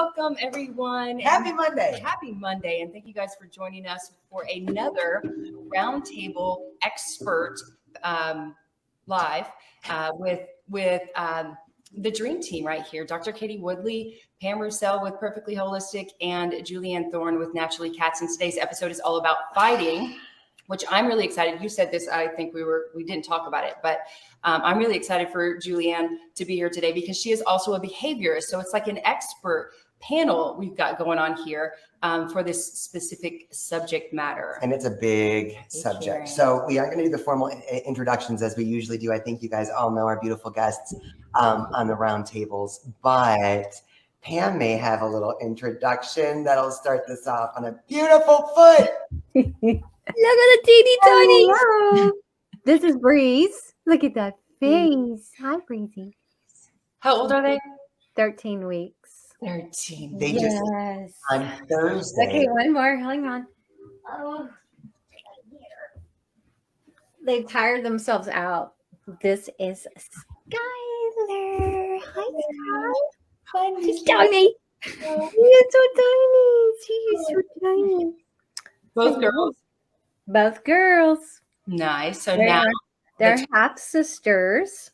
welcome everyone. Happy Monday. Happy Monday, and thank you guys for joining us for another Roundtable Expert live with the dream team right here. Dr. Katie Woodley, Pam Roussel with Perfectly Holistic, and Julianne Thorne with Naturally Cats. And today's episode is all about fighting, which I'm really excited. You said this, I think we didn't talk about it, but I'm really excited for Julianne to be here today because she is also a behaviorist. So it's like an expert panel we've got going on here for this specific subject matter. And it's a big subject. So we are going to do the formal introductions as we usually do. I think you guys all know our beautiful guests on the round tables, but Pam may have a little introduction that'll start this off on a beautiful foot. Look at the teeny tiny. Hello. This is Breeze. Look at that face. Hi, Breezy. How old are they? 13 weeks. 13. They just on Thursday. Okay, one more. Hang on. Oh, they've tired themselves out. This is Skylar. Hi, Sky. She's tiny. She's so tiny. She's so tiny. Both girls? Both girls. Nice. So they're half sisters.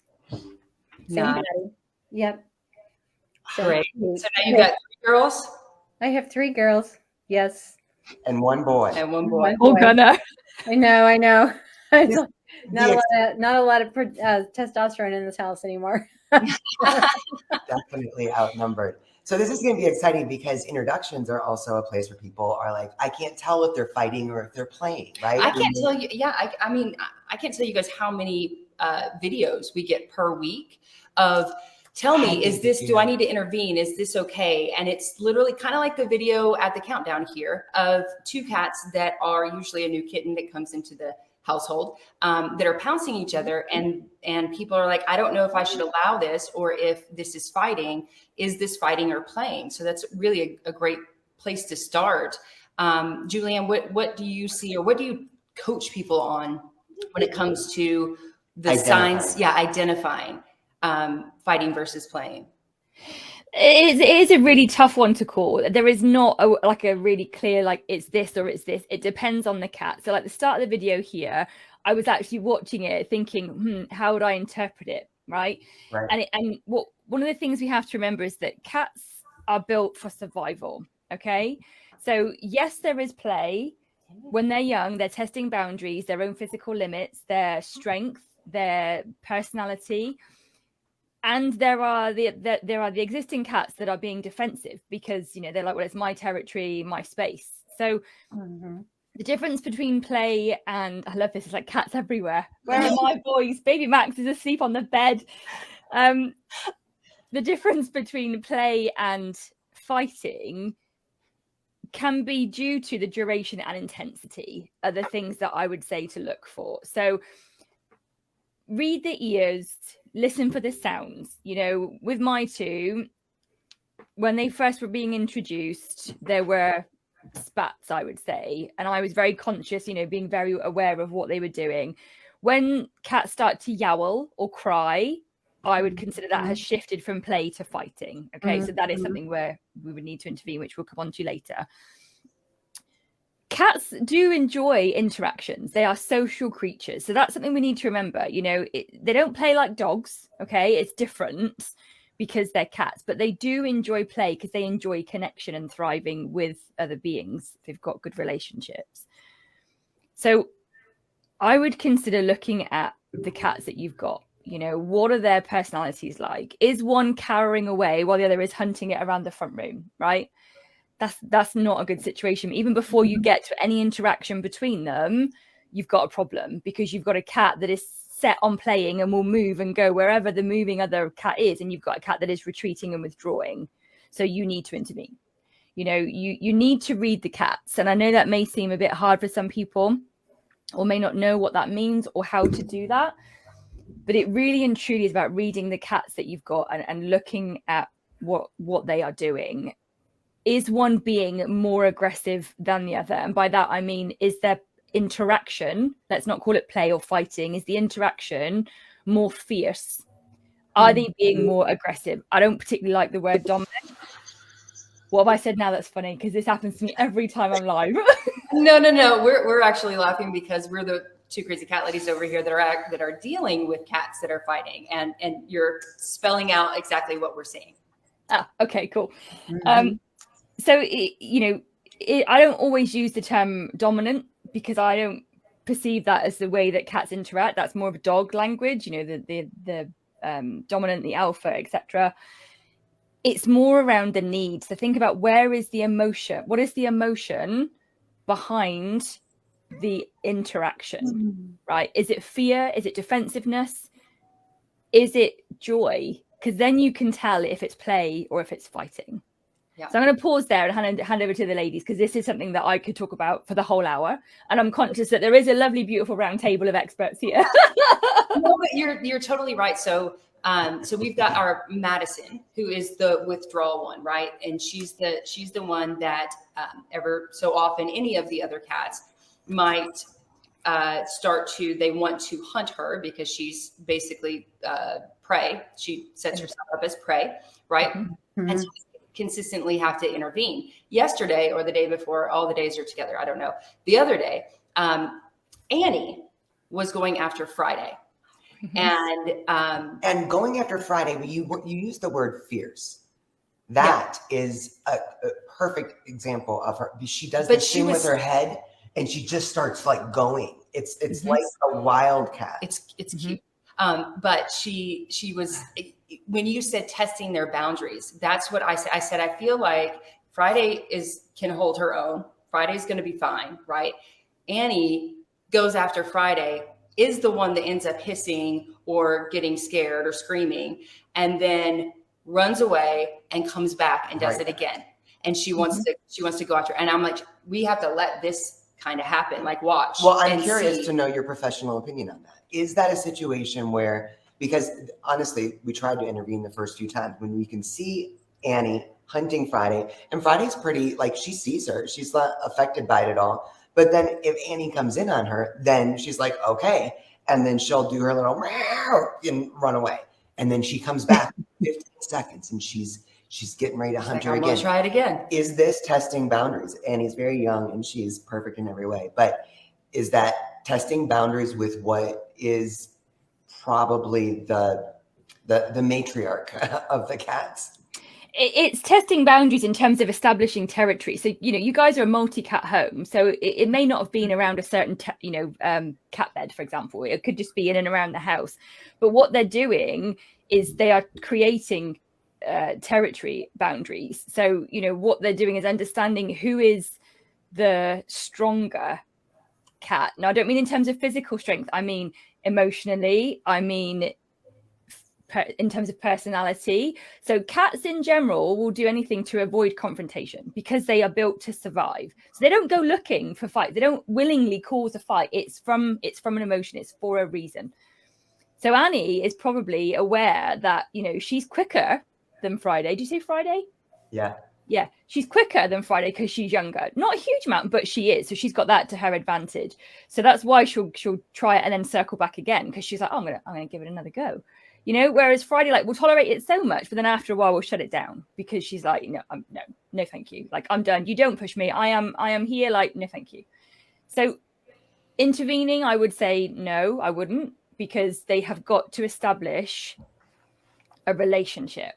Nice. Yep. Great. So now you got 3 girls? I have 3 girls. Yes. And 1 boy. And 1 boy. Oh, Gunnar. I know. Not a lot of testosterone in this house anymore. Definitely outnumbered. So this is going to be exciting because introductions are also a place where people are like, I can't tell if they're fighting or if they're playing, right? I can't tell you. Yeah. I mean, I can't tell you guys how many videos we get per week of tell me, do I need to intervene? Is this okay? And it's literally kind of like the video at the countdown here of 2 cats that are usually a new kitten that comes into the household that are pouncing each other. And people are like, I don't know if I should allow this or if this is fighting. Is this fighting or playing? So that's really a great place to start. Julianne, what do you see or what do you coach people on when it comes to the signs? Yeah, identifying fighting versus playing. It is a really tough one to call. There is not a really clear, like it's this or it's this. It depends on the cat. So like the start of the video here, I was actually watching it thinking, how would I interpret it? Right. And one of the things we have to remember is that cats are built for survival. Okay. So yes, there is play. When they're young, they're testing boundaries, their own physical limits, their strength, their personality. And there are the existing cats that are being defensive because, they're like, well, it's my territory, my space. So the difference between play and I love this, it's like cats everywhere. Where are my boys? Baby Max is asleep on the bed. The difference between play and fighting can be due to the duration and intensity are the things that I would say to look for. So read the ears, listen for the sounds. With my 2, when they first were being introduced, there were spats, I would say. And I was very conscious, being very aware of what they were doing. When cats start to yowl or cry, I would consider that has shifted from play to fighting. Okay, so that is something where we would need to intervene, which we'll come on to later. Cats do enjoy interactions. They are social creatures. So that's something we need to remember. They don't play like dogs. Okay. It's different because they're cats, but they do enjoy play because they enjoy connection and thriving with other beings. They've got good relationships. So I would consider looking at the cats that you've got. What are their personalities like? Is one cowering away while the other is hunting it around the front room, right? That's not a good situation. Even before you get to any interaction between them, you've got a problem because you've got a cat that is set on playing and will move and go wherever the moving other cat is. And you've got a cat that is retreating and withdrawing. So you need to intervene. You need to read the cats. And I know that may seem a bit hard for some people or may not know what that means or how to do that. But it really and truly is about reading the cats that you've got and looking at what they are doing. Is one being more aggressive than the other? And by that, I mean, is their interaction, let's not call it play or fighting, is the interaction more fierce? Are they being more aggressive? I don't particularly like the word dominant. What have I said now that's funny? Because this happens to me every time I'm live. No. We're actually laughing because we're the two crazy cat ladies over here that are dealing with cats that are fighting, and you're spelling out exactly what we're seeing. Okay, cool. So I don't always use the term dominant because I don't perceive that as the way that cats interact. That's more of a dog language, the dominant, the alpha, etc. It's more around the need. So think about, where is the emotion? What is the emotion behind the interaction, right? Is it fear? Is it defensiveness? Is it joy? Because then you can tell if it's play or if it's fighting. Yeah. So I'm going to pause there and hand over to the ladies, because this is something that I could talk about for the whole hour. And I'm conscious that there is a lovely, beautiful round table of experts here. No, but you're totally right. So we've got our Madison, who is the withdrawal one, right? And she's the one that ever so often any of the other cats might they want to hunt her because she's basically prey. She sets herself up as prey, right? And so we consistently have to intervene. Yesterday or the day before, all the days are together, I don't know. The other day, Annie was going after Friday. And going after Friday, you use the word fierce. That is a perfect example of her. She does this thing with her head, and she just starts like going. It's like a wild cat. It's cute. But she was, when you said testing their boundaries, that's what I said. I said, I feel like Friday can hold her own. Friday's going to be fine, right? Annie goes after Friday, is the one that ends up hissing or getting scared or screaming, and then runs away and comes back and does it again. And she wants to go after, and I'm like, we have to let this kind of happen, like watch. Well, I'm curious to know your professional opinion on that. Is that a situation where, because honestly, we tried to intervene the first few times, when we can see Annie hunting Friday, and Friday's pretty, like, she sees her, she's not affected by it at all. But then if Annie comes in on her, then she's like, okay. And then she'll do her little meow and run away. And then she comes back 15 seconds and she's getting ready to hunt her again. Try it again. Is this testing boundaries? Annie's very young and she's perfect in every way. But is that testing boundaries with what is probably the matriarch of the cats? It's testing boundaries in terms of establishing territory. So, you guys are a multi-cat home. So it may not have been around a certain, cat bed, for example. It could just be in and around the house. But what they're doing is they are creating territory boundaries. So, what they're doing is understanding who is the stronger cat. Now, I don't mean in terms of physical strength. I mean emotionally. I mean in terms of personality. So cats in general will do anything to avoid confrontation because they are built to survive. So they don't go looking for fight. They don't willingly cause a fight. It's from an emotion. It's for a reason. So Annie is probably aware that, she's quicker than Friday. Did you say Friday? Yeah. Yeah, she's quicker than Friday because she's younger. Not a huge amount, but she is. So she's got that to her advantage. So that's why she'll try it and then circle back again, because she's like, oh, I'm gonna give it another go. Whereas Friday, will tolerate it so much, but then after a while we'll shut it down because she's like, no, thank you. Like, I'm done. You don't push me. I am here. Like, no, thank you. So intervening, I would say, no, I wouldn't, because they have got to establish a relationship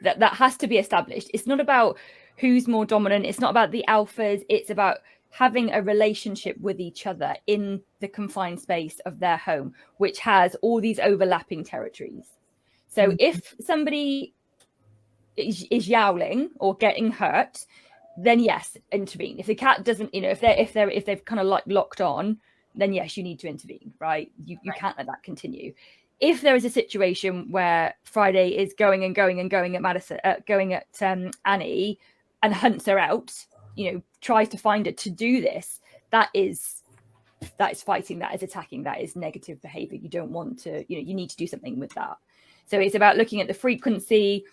that has to be established. It's not about who's more dominant. It's not about the alphas. It's about having a relationship with each other in the confined space of their home, which has all these overlapping territories. So if somebody is yowling or getting hurt, then yes, intervene. If the cat doesn't, if they've kind of like locked on, then yes, you need to intervene, right? You can't let that continue. If there is a situation where Friday is going at Madison, going at Annie and hunts her out, tries to find her to do this, that is fighting, that is attacking, that is negative behavior. You don't want to, you need to do something with that. So it's about looking at the frequency,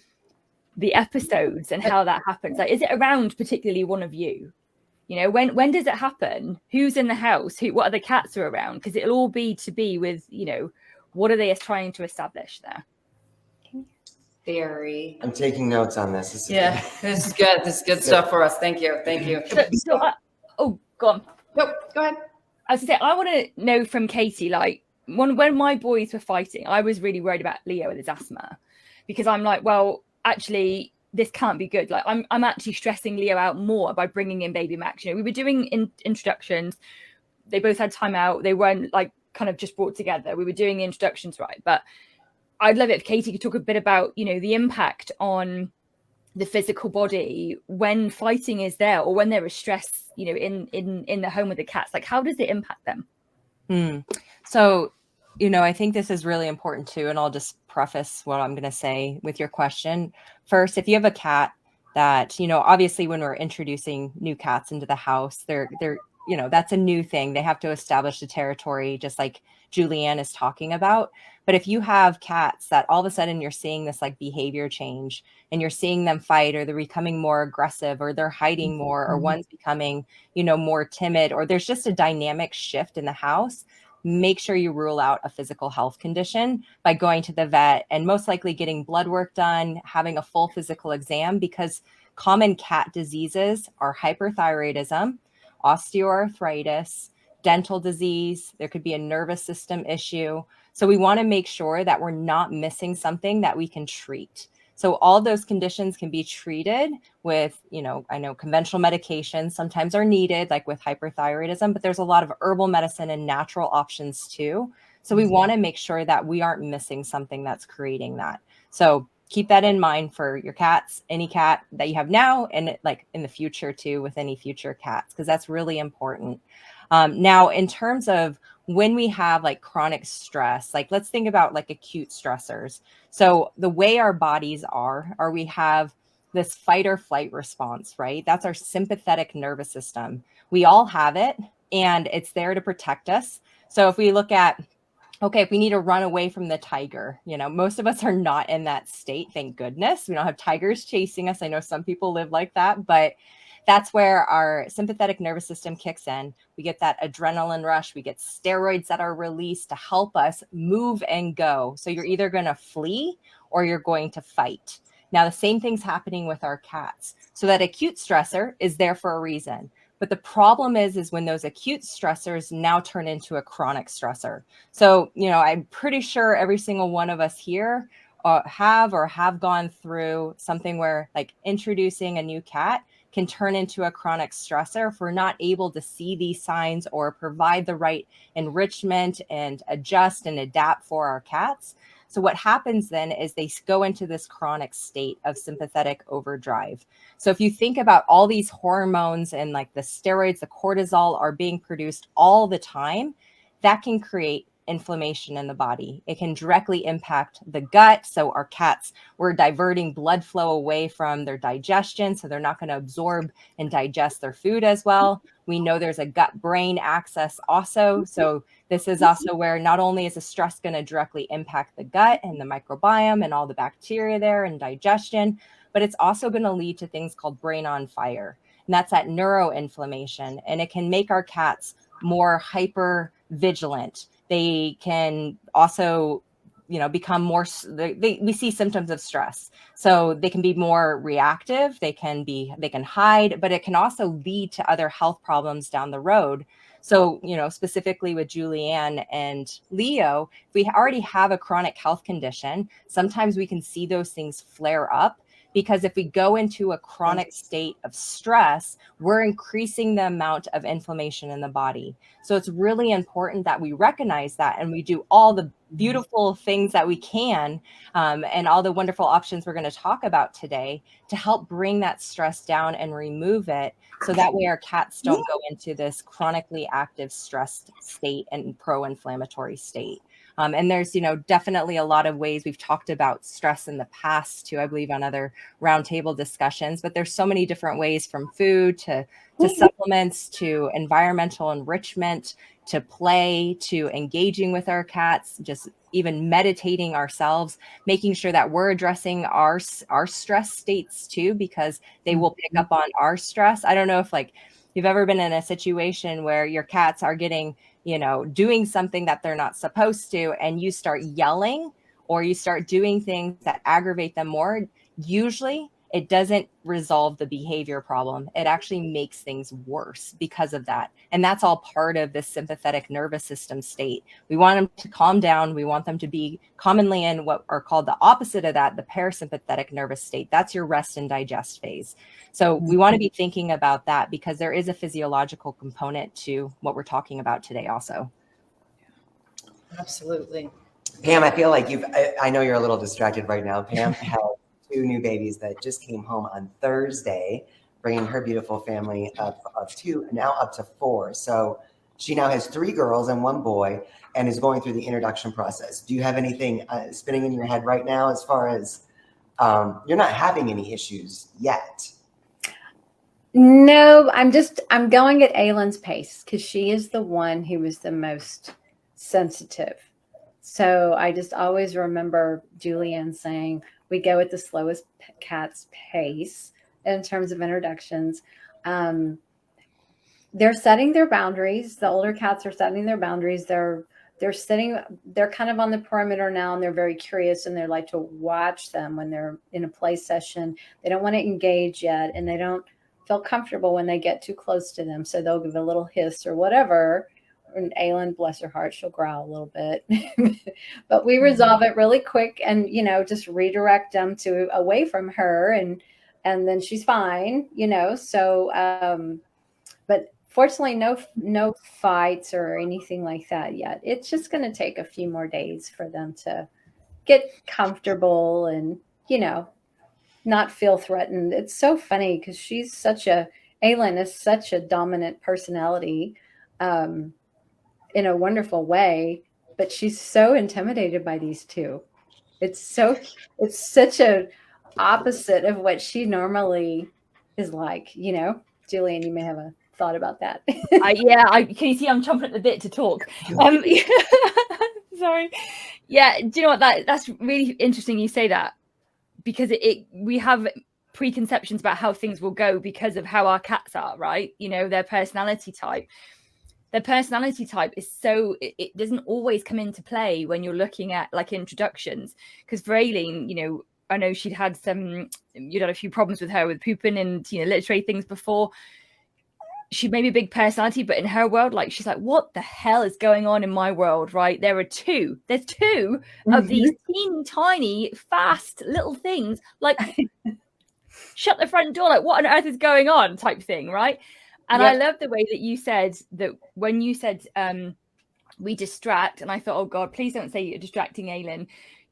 the episodes, and how that happens. Like, is it around particularly one of you? When does it happen? Who's in the house? What other cats are around? Because it'll all be with, what are they trying to establish there? Very. I'm taking notes on this. This is Yeah, this is good. This is good stuff for us. Thank you. Thank you. Oh, go on. Nope, go ahead. I was gonna say, I want to know from Katie, like when my boys were fighting, I was really worried about Leo with his asthma, because I'm like, well, actually, this can't be good. Like I'm actually stressing Leo out more by bringing in baby Max. You know, we were doing introductions. They both had time out. They weren't like kind of just brought together. We were doing the introductions right, but I'd love it if Katie could talk a bit about, you know, the impact on the physical body when fighting is there, or when there is stress, you know, in the home with the cats. Like, how does it impact them? So, you know, I think this is really important too, and I'll just preface what I'm going to say with your question. First, if you have a cat that, you know, obviously when we're introducing new cats into the house, they're you know, that's a new thing. They have to establish the territory, just like Julianne is talking about. But if you have cats that all of a sudden you're seeing this like behavior change, and you're seeing them fight, or they're becoming more aggressive, or they're hiding more, or one's becoming, you know, more timid, or there's just a dynamic shift in the house, make sure you rule out a physical health condition by going to the vet and most likely getting blood work done, having a full physical exam, because common cat diseases are hyperthyroidism, osteoarthritis, dental disease. There could be a nervous system issue. So we want to make sure that we're not missing something that we can treat. So all those conditions can be treated with, you know, I know conventional medications sometimes are needed, like with hyperthyroidism, but there's a lot of herbal medicine and natural options too. So we want to make sure that we aren't missing something that's creating that. So keep that in mind for your cats, any cat that you have now, and like in the future too, with any future cats, because that's really important. Now, in terms of when we have like chronic stress, like let's think about like acute stressors. So the way our bodies are we have this fight or flight response, right? That's our sympathetic nervous system. We all have it, and it's there to protect us. So if we look at, okay, if we need to run away from the tiger, you know, most of us are not in that state. Thank goodness. We don't have tigers chasing us. I know some people live like that, but that's where our sympathetic nervous system kicks in. We get that adrenaline rush. We get steroids that are released to help us move and go. So you're either going to flee or you're going to fight. Now, the same thing's happening with our cats. So that acute stressor is there for a reason. But the problem is when those acute stressors now turn into a chronic stressor. So, you know, I'm pretty sure every single one of us here have gone through something where like introducing a new cat can turn into a chronic stressor if we're not able to see these signs or provide the right enrichment and adjust and adapt for our cats. So what happens then is they go into this chronic state of sympathetic overdrive. So if you think about all these hormones and like the steroids, the cortisol are being produced all the time, that can create inflammation in the body. It can directly impact the gut. So our cats, we're diverting blood flow away from their digestion, so they're not going to absorb and digest their food as well. We know there's a gut-brain axis also. So this is also where not only is the stress going to directly impact the gut and the microbiome and all the bacteria there and digestion, but it's also going to lead to things called brain on fire. And that's that neuroinflammation. And it can make our cats more hyper vigilant. They can also, you know, become more, we see symptoms of stress. So they can be more reactive, they can hide, but it can also lead to other health problems down the road. So, you know, specifically with Julianne and Leo, if we already have a chronic health condition, sometimes we can see those things flare up. Because if we go into a chronic state of stress, we're increasing the amount of inflammation in the body. So it's really important that we recognize that and we do all the beautiful things that we can and all the wonderful options we're going to talk about today to help bring that stress down and remove it. So that way our cats don't go into this chronically active stressed state and pro-inflammatory state. And there's, you know, definitely a lot of ways we've talked about stress in the past too, I believe on other roundtable discussions, but there's so many different ways from food to supplements, to environmental enrichment, to play, to engaging with our cats, just even meditating ourselves, making sure that we're addressing our stress states too, because they will pick up on our stress. I don't know if like you've ever been in a situation where your cats are getting, you know, doing something that they're not supposed to, and you start yelling or you start doing things that aggravate them more, usually it doesn't resolve the behavior problem. It actually makes things worse because of that. And that's all part of this sympathetic nervous system state. We want them to calm down. We want them to be commonly in what are called the opposite of that, the parasympathetic nervous state. That's your rest and digest phase. So we want to be thinking about that because there is a physiological component to what we're talking about today also. Absolutely. Pam, I feel like I know you're a little distracted right now. Pam has 2 new babies that just came home on Thursday, bringing her beautiful family of 2, now up to 4. So she now has 3 girls and 1 boy and is going through the introduction process. Do you have anything spinning in your head right now as far as you're not having any issues yet? No, I'm going at Aylin's pace because she is the one who was the most sensitive. So I just always remember Julianne saying, we go at the slowest cat's pace in terms of introductions. They're setting their boundaries. The older cats are setting their boundaries. They're kind of on the perimeter now, and they're very curious, and they like to watch them when they're in a play session. They don't want to engage yet, and they don't feel comfortable when they get too close to them. So they'll give a little hiss or whatever. And Aylin, bless her heart, she'll growl a little bit, but we resolve it really quick and, just redirect them to away from her. And then she's fine, so, but fortunately no fights or anything like that yet. It's just going to take a few more days for them to get comfortable and, not feel threatened. It's so funny because Aylin is such a dominant personality, in a wonderful way, but she's so intimidated by these 2. It's such a opposite of what she normally is like, Julianne, you may have a thought about that. Can you see I'm chomping at the bit to talk? Sorry. Yeah, do you know what, that's really interesting you say that, because we have preconceptions about how things will go because of how our cats are, right? Their personality type. Their personality type is it doesn't always come into play when you're looking at like introductions. Because for Aileen, I know you'd had a few problems with her with pooping and, literary things before. She may be a big personality, but in her world, like, she's like, what the hell is going on in my world, right? There's 2 of these teeny tiny, fast little things, like, shut the front door, like, what on earth is going on type thing, right? And yep. I love the way that you said that when you said we distract, and I thought, oh God, please don't say you're distracting Aylin.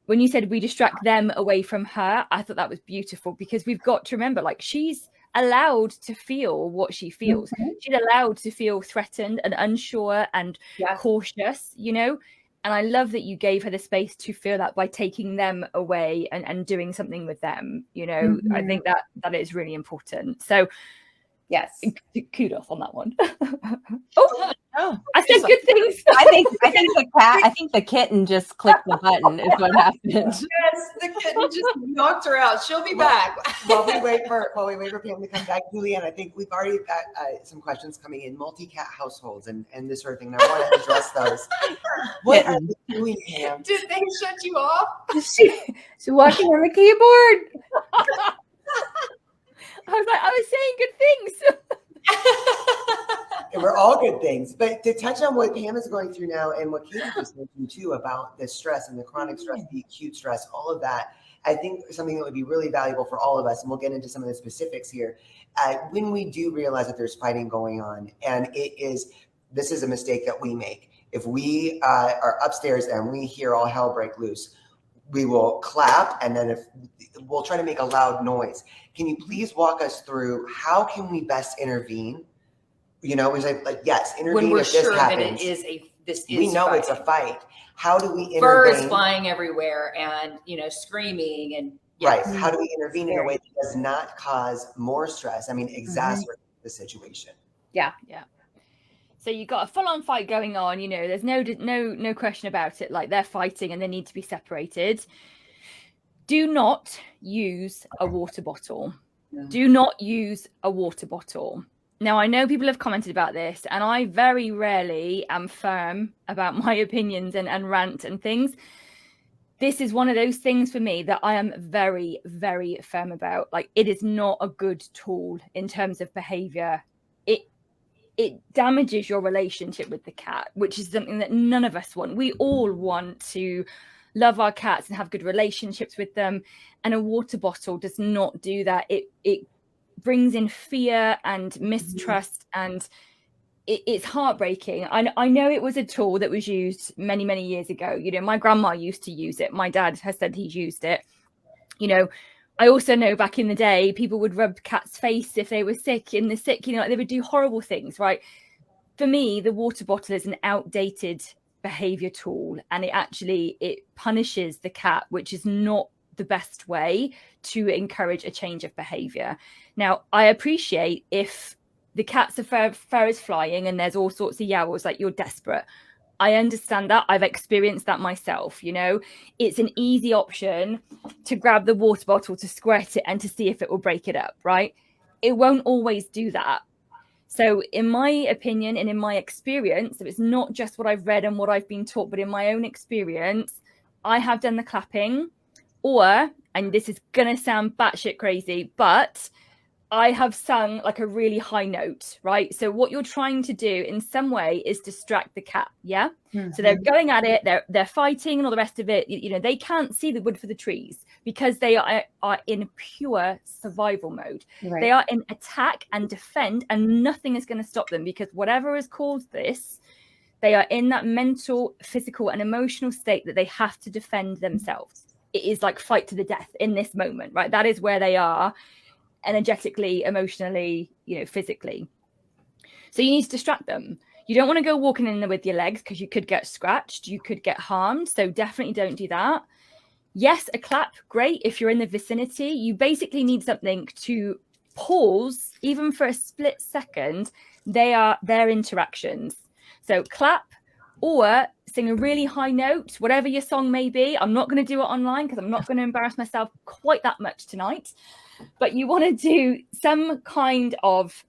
When you said we distract them away from her, I thought that was beautiful, because we've got to remember, like, she's allowed to feel what she feels. Mm-hmm. She's allowed to feel threatened and unsure and cautious, And I love that you gave her the space to feel that by taking them away and doing something with them, Mm-hmm. I think that is really important. So yes, kudos on that one. I said good things. I think the kitten just clicked the button is what happened. Yes, the kitten just knocked her out. She'll be back. While we wait for Pam to come back, Julianne, I think we've already got some questions coming in, multi-cat households and this sort of thing. And I want to address those. What are you doing, Pam? Did they shut you off? She's watching on the keyboard. I was like, I was saying good things. And we're all good things. But to touch on what Pam is going through now and what Katie just mentioned too about the stress and the chronic stress, the acute stress, all of that, I think something that would be really valuable for all of us, and we'll get into some of the specifics here, when we do realize that there's fighting going on, and this is a mistake that we make. If we are upstairs and we hear all hell break loose, we will clap, and then we'll try to make a loud noise. Can you please walk us through how can we best intervene? We say, like, yes, intervene when we're if this sure happens. That we know fighting. It's a fight. How do we intervene? Birds flying everywhere and screaming and right. How do we intervene in a way that does not cause more stress? I mean, exacerbate the situation. Yeah. So you've got a full-on fight going on. There's no question about it. Like, they're fighting and they need to be separated. Do not use a water bottle. Yeah. Do not use a water bottle. Now, I know people have commented about this, and I very rarely am firm about my opinions and rant and things. this is one of those things for me that I am very, very firm about. Like, it is not a good tool in terms of behavior. It damages your relationship with the cat, which is something that none of us want. We all want to love our cats and have good relationships with them. And a water bottle does not do that. It brings in fear and mistrust, and it's heartbreaking. I know it was a tool that was used many, many years ago. You know, my grandma used to use it. My dad has said he's used it. You know, I also know back in the day, people would rub cats' face if they were sick, you know, like they would do horrible things, right? For me, the water bottle is an outdated behavior tool, and it punishes the cat, which is not the best way to encourage a change of behavior. Now, I appreciate if the cat's fur is flying and there's all sorts of yowls, like you're desperate. I understand that. I've experienced that myself. You know, it's an easy option to grab the water bottle, to squirt it, and to see if it will break it up, right? It won't always do that. So in my opinion and in my experience, so it's not just what I've read and what I've been taught, but in my own experience, I have done the clapping, or, and this is going to sound batshit crazy, but I have sung like a really high note, right? So what you're trying to do in some way is distract the cat, yeah? Mm-hmm. So they're going at it, they're fighting and all the rest of it. You know, they can't see the wood for the trees because they are in pure survival mode. Right. They are in attack and defend, and nothing is going to stop them, because whatever has caused this, they are in that mental, physical, and emotional state that they have to defend themselves. It is like fight to the death in this moment, right? That is where they are, energetically, emotionally, you know, physically. So you need to distract them. You don't want to go walking in there with your legs, because you could get scratched, you could get harmed. So definitely don't do that. Yes, a clap, great. If you're in the vicinity, you basically need something to pause, even for a split second. Their interactions. So clap, or sing a really high note, whatever your song may be. I'm not going to do it online because I'm not going to embarrass myself quite that much tonight. But you want to do some kind of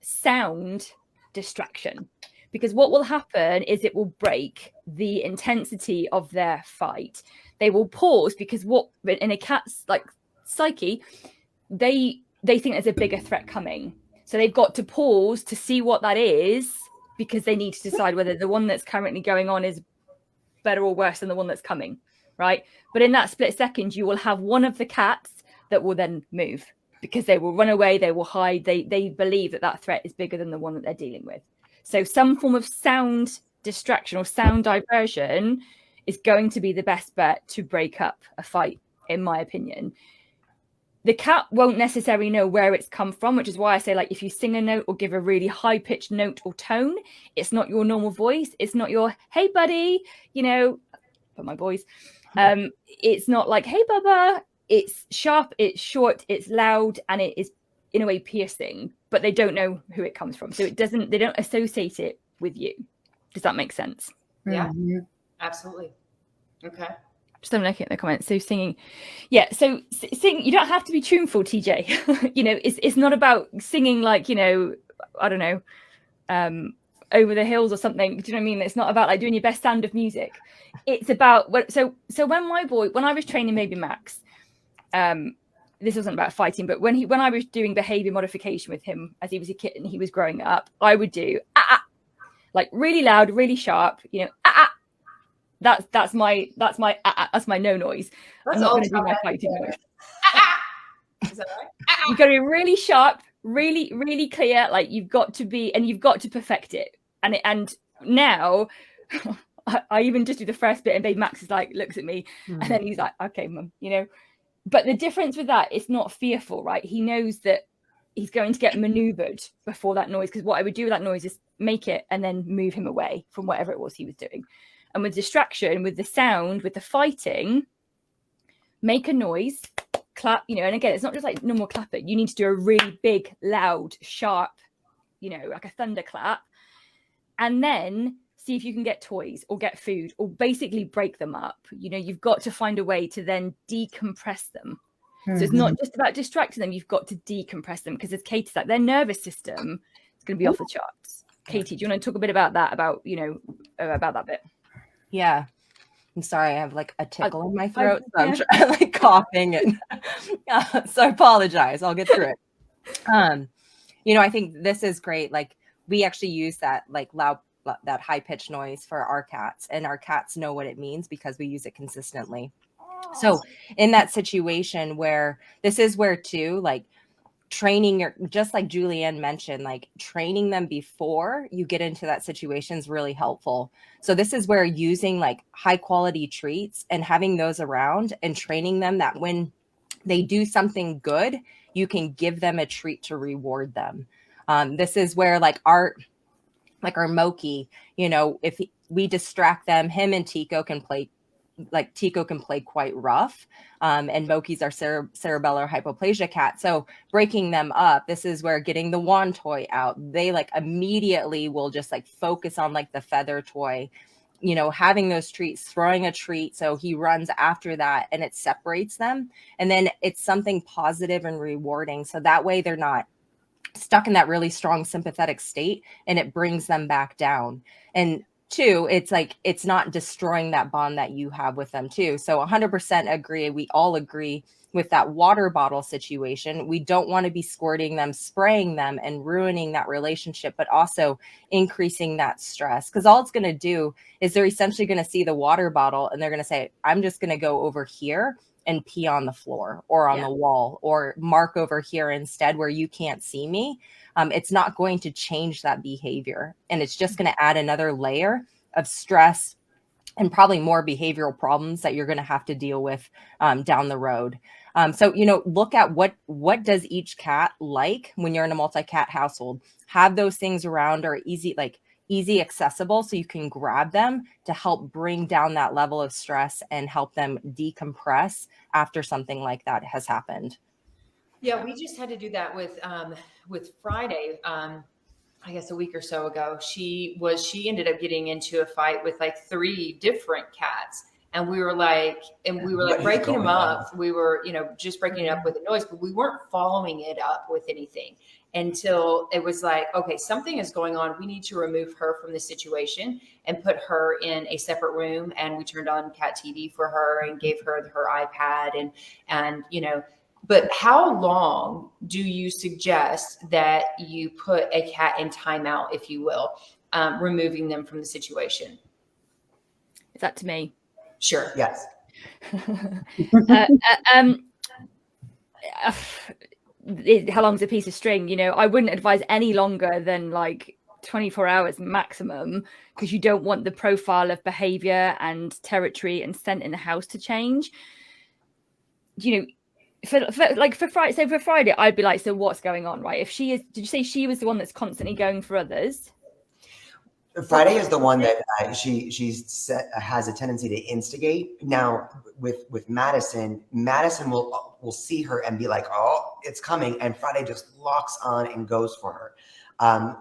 sound distraction, because what will happen is it will break the intensity of their fight. They will pause, because what in a cat's like psyche, they think there's a bigger threat coming. So they've got to pause to see what that is, because they need to decide whether the one that's currently going on is better or worse than the one that's coming, right? But in that split second, you will have one of the cats that will then move, because they will run away, they will hide, they believe that threat is bigger than the one that they're dealing with. So some form of sound distraction or sound diversion is going to be the best bet to break up a fight, in my opinion. The cat won't necessarily know where it's come from, which is why I say, like, if you sing a note or give a really high-pitched note or tone, it's not your normal voice. It's not your, hey, buddy, you know, for my boys. It's not like, hey, Bubba. It's sharp, it's short, it's loud, and it is, in a way, piercing, but they don't know who it comes from. So they don't associate it with you. Does that make sense? Yeah, absolutely. Okay. Just I'm looking at the comments. So singing, yeah. So sing. You don't have to be tuneful, TJ. You know, it's not about singing like, you know, I don't know, over the hills or something. Do you know what I mean? It's not about like doing your best Sound of Music. It's about so when I was training Baby Max, this wasn't about fighting, but when I was doing behavior modification with him as he was a kitten, he was growing up, I would do like really loud, really sharp, you know, That's my no noise. That's I'm not going to do my fighting noise. Is that right? You've got to be really sharp, really, really clear. Like you've got to be, and you've got to perfect it. And now I even just do the first bit, and Babe Max is like, looks at me, and then he's like, okay, mum, you know. But the difference with that, it's not fearful, right? He knows that he's going to get maneuvered before that noise, because what I would do with that noise is make it and then move him away from whatever it was he was doing. And with distraction, with the sound, with the fighting, make a noise, clap, you know, and again, it's not just like normal clapping. You need to do a really big, loud, sharp, you know, like a thunderclap. And then see if you can get toys or get food or basically break them up. You know, you've got to find a way to then decompress them. Mm-hmm. So it's not just about distracting them. You've got to decompress them, because as Katie said, their nervous system is going to be off the charts. Katie, do you want to talk a bit about that, about, you know, about that bit? Yeah. I'm sorry, I have like a tickle in my throat, so I'm like coughing, and so I apologize. I'll get through it. You know, I think this is great. Like, we actually use that like loud, that high pitched noise for our cats, and our cats know what it means because we use it consistently. So in that situation where this is where too, like training your, just like Julianne mentioned, like training them before you get into that situation is really helpful. So this is where using like high quality treats and having those around and training them that when they do something good, you can give them a treat to reward them. This is where like our Moki, you know, if we distract them, him and Tico can play, like Tico can play quite rough. And Moki's our cerebellar hypoplasia cat. So breaking them up, this is where getting the wand toy out, they like immediately will just like focus on like the feather toy, you know, having those treats, throwing a treat. So he runs after that and it separates them. And then it's something positive and rewarding. So that way they're not stuck in that really strong sympathetic state, and it brings them back down. And two, it's like, it's not destroying that bond that you have with them too. So 100% agree. We all agree with that water bottle situation. We don't want to be squirting them, spraying them, and ruining that relationship, but also increasing that stress. Because all it's going to do is they're essentially going to see the water bottle and they're going to say, I'm just going to go over here and pee on the floor or on the wall or mark over here instead where you can't see me. It's not going to change that behavior. And it's just going to add another layer of stress and probably more behavioral problems that you're going to have to deal with down the road. So, you know, look at what does each cat like when you're in a multi-cat household. Have those things around or easy accessible so you can grab them to help bring down that level of stress and help them decompress after something like that has happened. Yeah, we just had to do that with Friday. I guess a week or so ago, she ended up getting into a fight with like 3 different cats. And we were like breaking them up. We were, you know, just breaking it up with a noise, but we weren't following it up with anything until it was like, okay, something is going on. We need to remove her from the situation and put her in a separate room. And we turned on cat TV for her and gave her her iPad and, you know, but how long do you suggest that you put a cat in timeout, if you will, removing them from the situation? Is that to me? Sure. Yes. How long's a piece of string? You know, I wouldn't advise any longer than like 24 hours maximum, because you don't want the profile of behavior and territory and scent in the house to change. You know, for Friday, so for Friday, I'd be like, so what's going on, right? If she is, did you say she was the one that's constantly going for others? Friday is the one that she has a tendency to instigate. Now with Madison will see her and be like, oh, it's coming, and Friday just locks on and goes for her.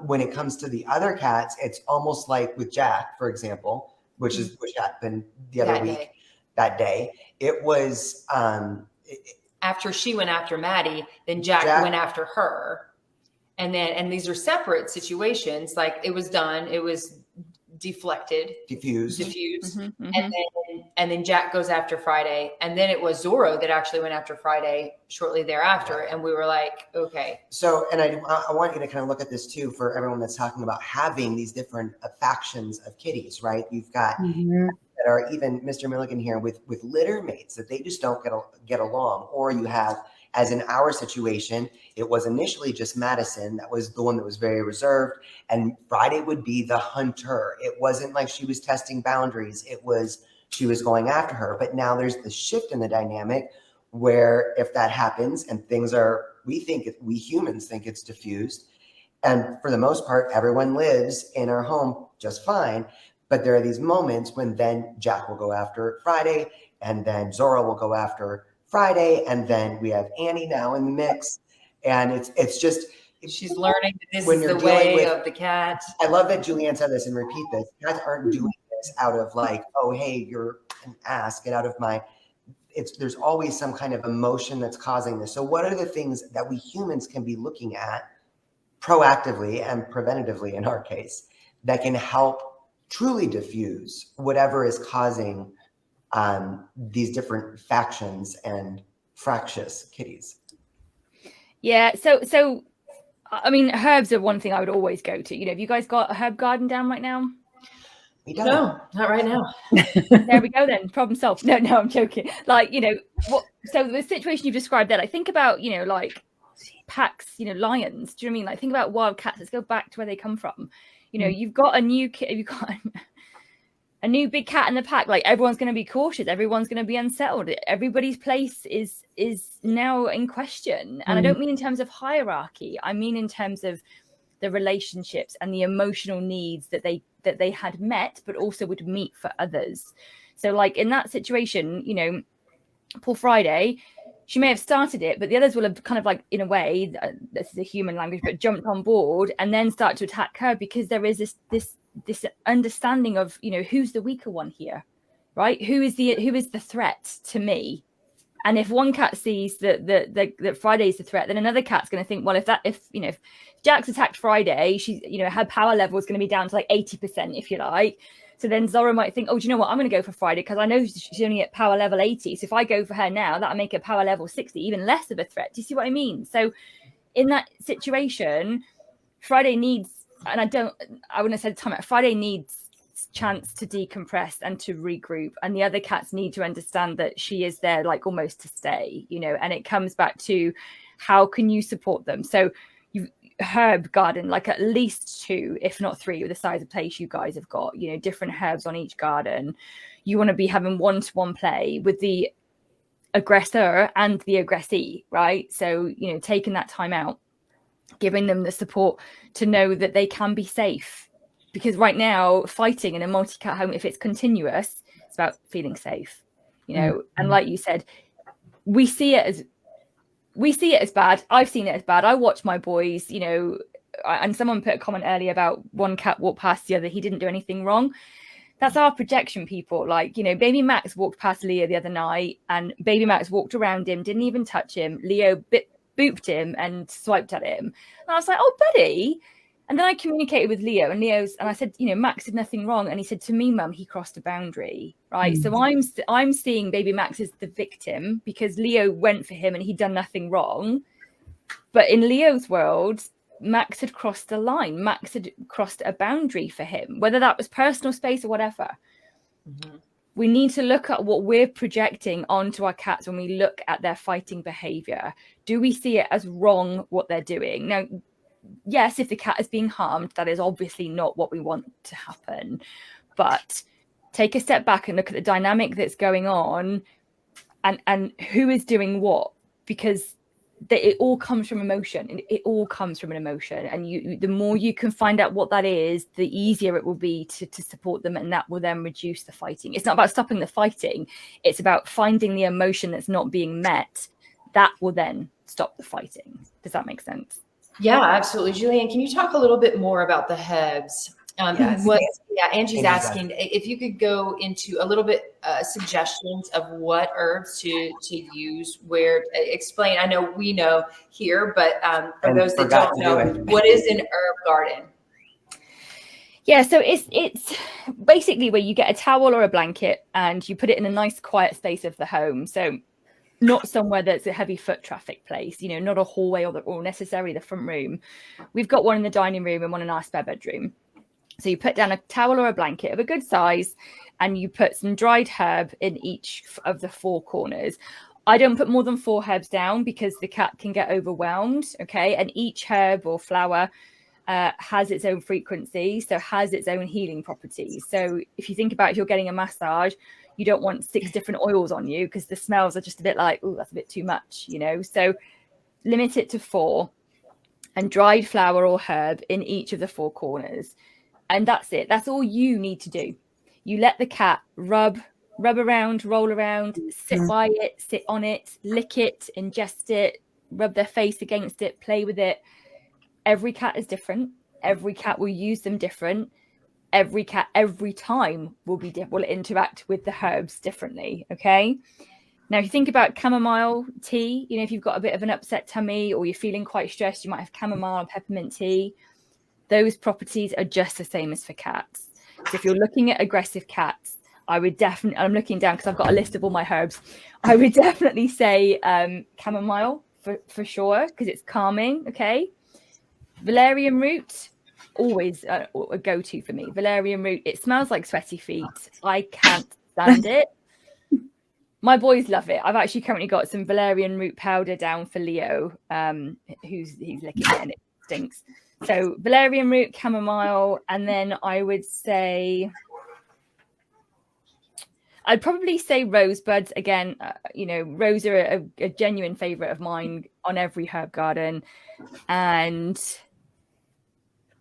When it comes to the other cats, it's almost like with Jack, for example, which happened the other week. That day, it was after she went after Maddie, then Jack went after her. And these are separate situations. Like, it was done. It was deflected, diffused. Mm-hmm, mm-hmm. And then Jack goes after Friday. And then it was Zorro that actually went after Friday shortly thereafter. And we were like, okay. So, and I want you to kind of look at this too, for everyone that's talking about having these different factions of kitties, right? You've got that are even Mr. Milligan here with litter mates that they just don't get along. Or you have, as in our situation, it was initially just Madison. That was the one that was very reserved. And Friday would be the hunter. It wasn't like she was testing boundaries. It was, she was going after her. But now there's the shift in the dynamic where if that happens and things are, we humans think it's diffused. And for the most part, everyone lives in our home just fine. But there are these moments when then Jack will go after Friday, and then Zorro will go after Friday, and then we have Annie now in the mix, and it's just she's learning that this is the way of the cat. I love that Julianne said this, and repeat this. Cats aren't doing this out of like, oh hey, you're an ass, get out of my. There's always some kind of emotion that's causing this. So what are the things that we humans can be looking at proactively and preventatively in our case that can help truly diffuse whatever is causing these different factions and fractious kitties. Yeah. So, I mean, herbs are one thing I would always go to. Have you guys got a herb garden down right now? We don't. No, not right now. There we go then. Problem solved. No, I'm joking. Like, what, so the situation you've described there, like think about, like packs, lions. Do you know what I mean? Like think about wild cats. Let's go back to where they come from. You've got a new kid, you've got a new big cat in the pack. Like everyone's going to be cautious. Everyone's going to be unsettled. Everybody's place is now in question. And I don't mean in terms of hierarchy. I mean in terms of the relationships and the emotional needs that they had met, but also would meet for others. So like in that situation, poor Friday, she may have started it, but the others will have kind of like, in a way, this is a human language, but jumped on board and then start to attack her because there is this understanding of, who's the weaker one here, right? Who is the threat to me? And if one cat sees that Friday's the threat, then another cat's going to think, well, if Jax attacked Friday, she's, her power level is going to be down to like 80%, if you like. So then Zora might think, oh, do you know what? I'm going to go for Friday because I know she's only at power level 80. So if I go for her now, that'll make her power level 60, even less of a threat. Do you see what I mean? So in that situation, Friday needs, and I wouldn't have said time out, Friday needs chance to decompress and to regroup, and the other cats need to understand that she is there like almost to stay, and it comes back to how can you support them. So you herb garden, like at least 2 if not 3 with the size of place you guys have got, different herbs on each garden. You want to be having one-to-one play with the aggressor and the aggressee, right? So taking that time out, giving them the support to know that they can be safe. Because right now, fighting in a multi-cat home, if it's continuous, it's about feeling safe, And like you said, we see it as bad. I've seen it as bad. I watch my boys, and someone put a comment earlier about one cat walked past the other. He didn't do anything wrong. That's our projection, people. Like, baby Max walked past Leo the other night, and baby Max walked around him, didn't even touch him. Leo booped him and swiped at him. And I was like, oh, buddy. And then I communicated with Leo, and I said, Max did nothing wrong. And he said, to me, Mum, he crossed a boundary, right? So I'm seeing baby Max as the victim because Leo went for him and he'd done nothing wrong. But in Leo's world, Max had crossed a line. Max had crossed a boundary for him, whether that was personal space or whatever. Mm-hmm. We need to look at what we're projecting onto our cats when we look at their fighting behavior. Do we see it as wrong what they're doing? Now, yes, if the cat is being harmed, that is obviously not what we want to happen. But take a step back and look at the dynamic that's going on and who is doing what, because it all comes from emotion. It all comes from an emotion. And the more you can find out what that is, the easier it will be to support them. And that will then reduce the fighting. It's not about stopping the fighting. It's about finding the emotion that's not being met. That will then stop the fighting. Does that make sense? Yeah, absolutely. Julianne, can you talk a little bit more about the herbs? Yes. Angie's asking if you could go into a little bit suggestions of what herbs to use, where explain. I know we know here, but for those that don't know, what is an herb garden? Yeah, so it's basically where you get a towel or a blanket and you put it in a nice quiet space of the home. So not somewhere that's a heavy foot traffic place, not a hallway or necessarily the front room. We've got one in the dining room and one in our spare bedroom. So you put down a towel or a blanket of a good size and you put some dried herb in each of the 4 corners. I don't put more than 4 herbs down because the cat can get overwhelmed, okay? And each herb or flower has its own frequency, so has its own healing properties. So if you think about if you're getting a massage, you don't want 6 different oils on you because the smells are just a bit like, oh, that's a bit too much, So limit it to 4 and dried flower or herb in each of the 4 corners. And that's it. That's all you need to do. You let the cat rub around, roll around, sit by it, sit on it, lick it, ingest it, rub their face against it, play with it. Every cat is different. Every cat will use them different. Every cat, every time will interact with the herbs differently. Okay. Now, if you think about chamomile tea, if you've got a bit of an upset tummy or you're feeling quite stressed, you might have chamomile and peppermint tea. Those properties are just the same as for cats. So if you're looking at aggressive cats, I would definitely, I'm looking down because I've got a list of all my herbs. I would definitely say chamomile for sure, because it's calming. Okay. Valerian root, always a go-to for me. Valerian root, it smells like sweaty feet. I can't stand it. My boys love it. I've actually currently got some valerian root powder down for Leo, he's licking it and it stinks. So valerian root, chamomile, and then I would say, I'd probably say rosebuds again. Rose are a genuine favorite of mine on every herb garden, and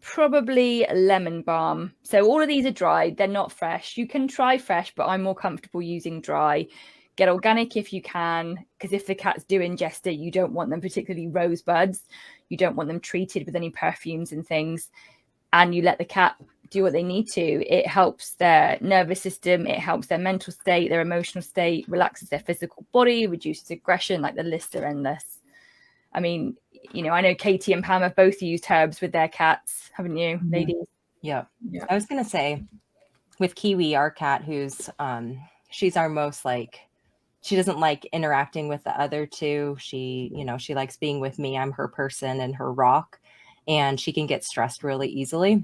probably lemon balm. So all of these are dried, they're not fresh. You can try fresh, but I'm more comfortable using dry. Get organic if you can, because if the cats do ingest it, you don't want them, particularly rosebuds, you don't want them treated with any perfumes and things, and you let the cat do what they need to. It helps their nervous system, it helps their mental state, their emotional state, relaxes their physical body, reduces aggression. Like, the lists are endless. I mean, I know Katie and Pam have both used herbs with their cats, haven't you, ladies? Yeah. I was going to say, with Kiwi, our cat, who's, she's our most she doesn't like interacting with the other two. She likes being with me. I'm her person and her rock, and she can get stressed really easily.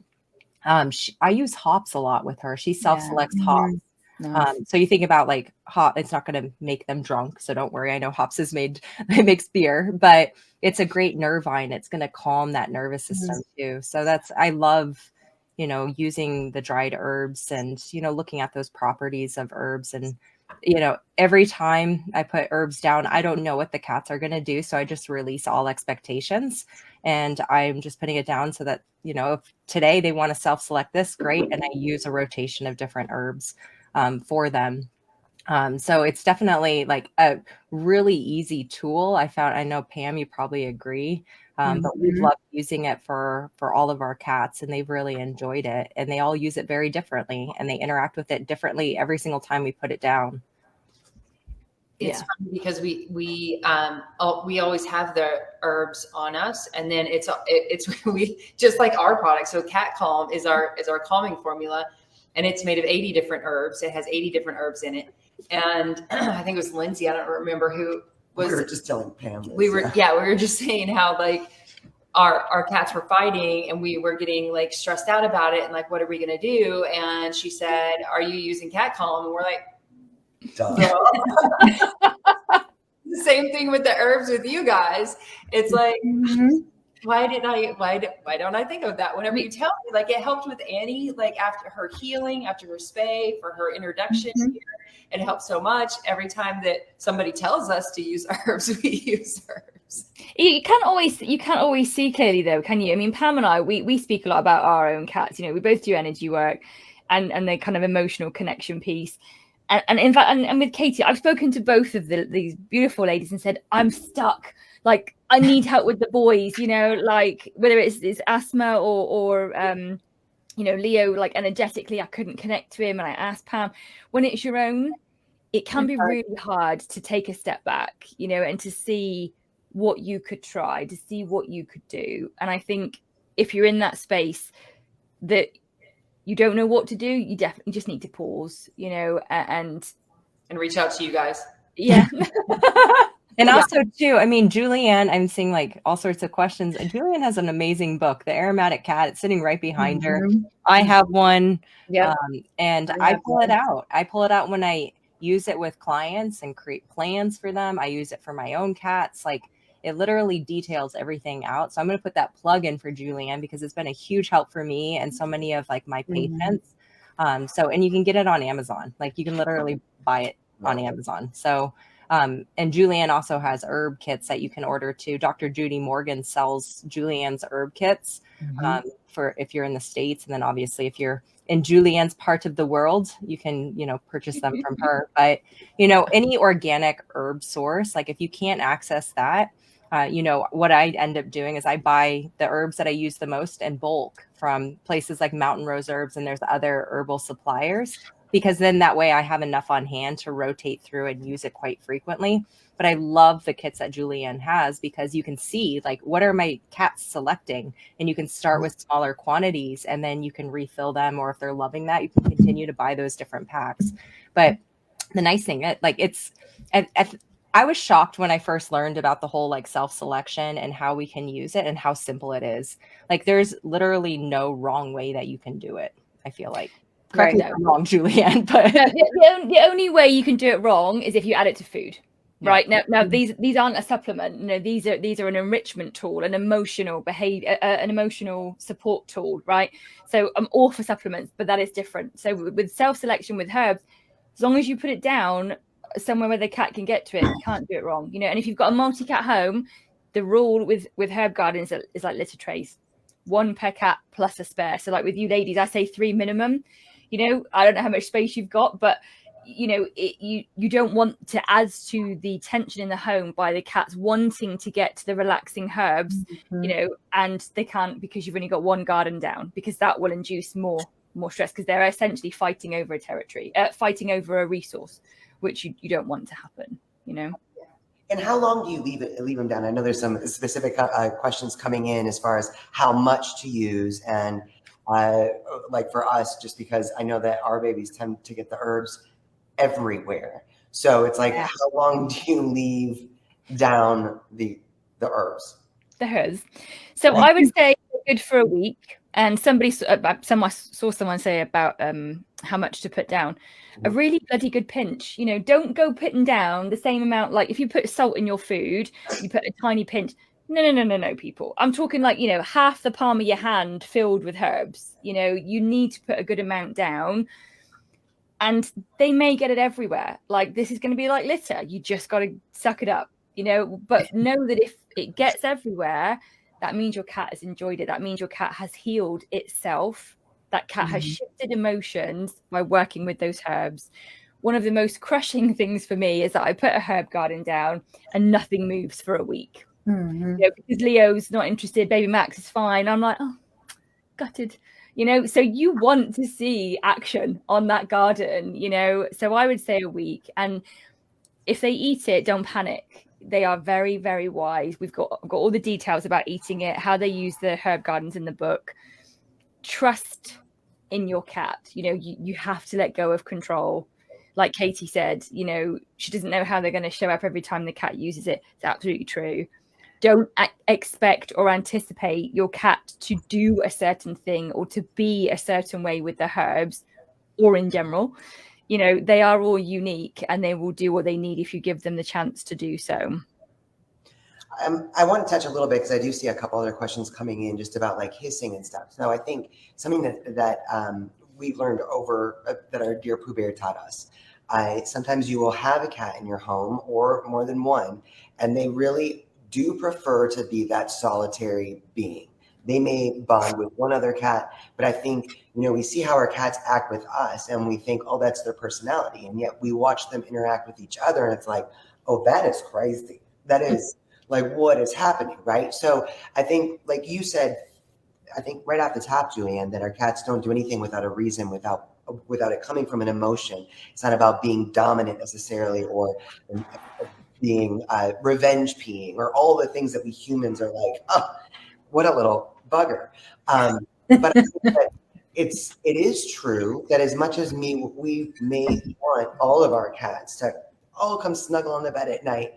I use hops a lot with her. She self-selects hops. Nice. So you think about hop, it's not going to make them drunk. So don't worry. I know hops it makes beer, but it's a great nervine. It's going to calm that nervous system too. So I love, using the dried herbs and, looking at those properties of herbs. And, every time I put herbs down, I don't know what the cats are going to do. So I just release all expectations, and I'm just putting it down so that, if today they want to self-select this, great. And I use a rotation of different herbs for them. So it's definitely a really easy tool. I know Pam, you probably agree, but we've loved using it for all of our cats, and they've really enjoyed it, and they all use it very differently, and they interact with it differently every single time we put it down. It's funny because we always have the herbs on us, and then it's we just like our product. So Cat Calm is our calming formula, and it's made of 80 different herbs. It has 80 different herbs in it. And I think it was Lindsay, I don't remember who was. We were just telling Pam this, we were just saying how our cats were fighting, and we were getting stressed out about it, and what are we going to do? And she said, "Are you using Cat Calm?" And we're like, duh. The same thing with the herbs with you guys. It's why don't I think of that? Whenever you tell me, it helped with Annie, after her healing, after her spay, for her introduction here, it helps so much. Every time that somebody tells us to use herbs, we use herbs. You can't always see clearly though, can you? I mean, Pam and I, we speak a lot about our own cats. We both do energy work and the kind of emotional connection piece. And in fact, and with Katie, I've spoken to both of these beautiful ladies and said, I'm stuck. I need help with the boys, whether it's asthma or Leo, energetically, I couldn't connect to him. And I asked Pam, when it's your own, it can be really hard to take a step back, and to see what you could try, to see what you could do. And I think if you're in that space that you don't know what to do, you definitely just need to pause, and reach out to you guys. Yeah. And also too, I mean, Julianne, I'm seeing all sorts of questions. And Julianne has an amazing book, The Aromatic Cat. It's sitting right behind her. I have one. And I pull it out. I pull it out when I use it with clients and create plans for them. I use it for my own cats. It literally details everything out. So I'm going to put that plug in for Julianne, because it's been a huge help for me and so many of my patients. And you can get it on Amazon. You can literally buy it on Amazon. So, and Julianne also has herb kits that you can order too. Dr. Judy Morgan sells Julianne's herb kits for if you're in the States. And then obviously if you're in Julianne's part of the world, you can, purchase them from her. But, any organic herb source, if you can't access that, what I end up doing is I buy the herbs that I use the most in bulk from places like Mountain Rose Herbs, and there's other herbal suppliers, because then that way I have enough on hand to rotate through and use it quite frequently. But I love the kits that Julianne has because you can see like what are my cats selecting, and you can start with smaller quantities and then you can refill them, or if they're loving that, you can continue to buy those different packs. But the nice thing, I was shocked when I first learned about the whole like self-selection and how we can use it and how simple it is. Like there's literally no wrong way that you can do it, I feel like. Correct me if I'm wrong, Julianne, but the only way you can do it wrong is if you add it to food. Right now, these aren't a supplement. You know, these are an enrichment tool, an emotional behavior, an emotional support tool. Right. So I'm all for supplements, but that is different. So with self-selection with herbs, as long as you put it down somewhere where the cat can get to it, you can't do it wrong. You know, and if you've got a multi-cat home, the rule with herb gardens is like litter trays, 1 per cat plus a spare. So like with you ladies, I say 3 minimum. You know, I don't know how much space you've got, but you know, you don't want to add to the tension in the home by the cats wanting to get to the relaxing herbs, you know, and they can't because you've only got 1 garden down, because that will induce more stress, because they're essentially fighting over a territory, fighting over a resource, which you don't want to happen, you know. And how long do you leave them down? I know there's some specific questions coming in as far as how much to use, and like for us, just because I know that our babies tend to get the herbs everywhere. So it's like, how long do you leave down the herbs? The herbs. So I would say good for a week. And someone saw someone say about how much to put down. A really bloody good pinch. You know, don't go putting down the same amount. Like if you put salt in your food, you put a tiny pinch. No, people. I'm talking like, you know, half the palm of your hand filled with herbs. You know, you need to put a good amount down. And they may get it everywhere. Like this is going to be like litter. You just got to suck it up, you know. But know that if it gets everywhere, that means your cat has enjoyed it. That means your cat has healed itself. That cat has shifted emotions by working with those herbs. One of the most crushing things for me is that I put a herb garden down and nothing moves for a week. You know, because Leo's not interested. Baby Max is fine. I'm like, oh, gutted. You know, so you want to see action on that garden, you know. So I would say a week. And if they eat it, don't panic. They are very, very wise. We've got all the details about eating it, how they use the herb gardens in the book. Trust in your cat. You know, you have to let go of control. Like Katie said, you know, she doesn't know how they're going to show up every time the cat uses it. It's absolutely true. Don't expect or anticipate your cat to do a certain thing or to be a certain way with the herbs or in general. You know, they are all unique and they will do what they need if you give them the chance to do so. I want to touch a little bit because I do see a couple other questions coming in just about like hissing and stuff. So I think something that we've learned over that our dear Pooh Bear taught us. Sometimes you will have a cat in your home or more than one, and they really do prefer to be that solitary being. They may bond with one other cat, but I think, you know, we see how our cats act with us and we think, oh, that's their personality. And yet we watch them interact with each other and it's like, oh, that is crazy. That is like, what is happening, right? So I think, like you said, I think right off the top, Julianne, that our cats don't do anything without a reason, without it coming from an emotion. It's not about being dominant necessarily or being revenge peeing or all the things that we humans are like, oh, what a little bugger. But I think that it is true that as much as we may want all of our cats to all come snuggle on the bed at night,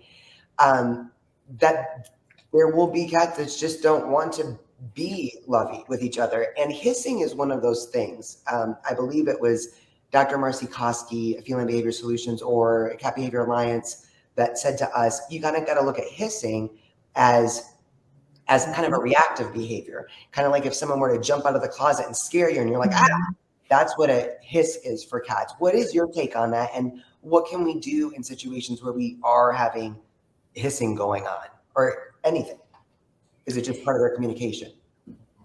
that there will be cats that just don't want to be lovey with each other. And hissing is one of those things. I believe it was Dr. Marcy Koski, Feline Behavior Solutions, or Cat Behavior Alliance that said to us, you got to look at hissing as kind of a reactive behavior. Kind of like if someone were to jump out of the closet and scare you and you're like, that's what a hiss is for cats. What is your take on that? And what can we do in situations where we are having hissing going on or anything? Is it just part of their communication?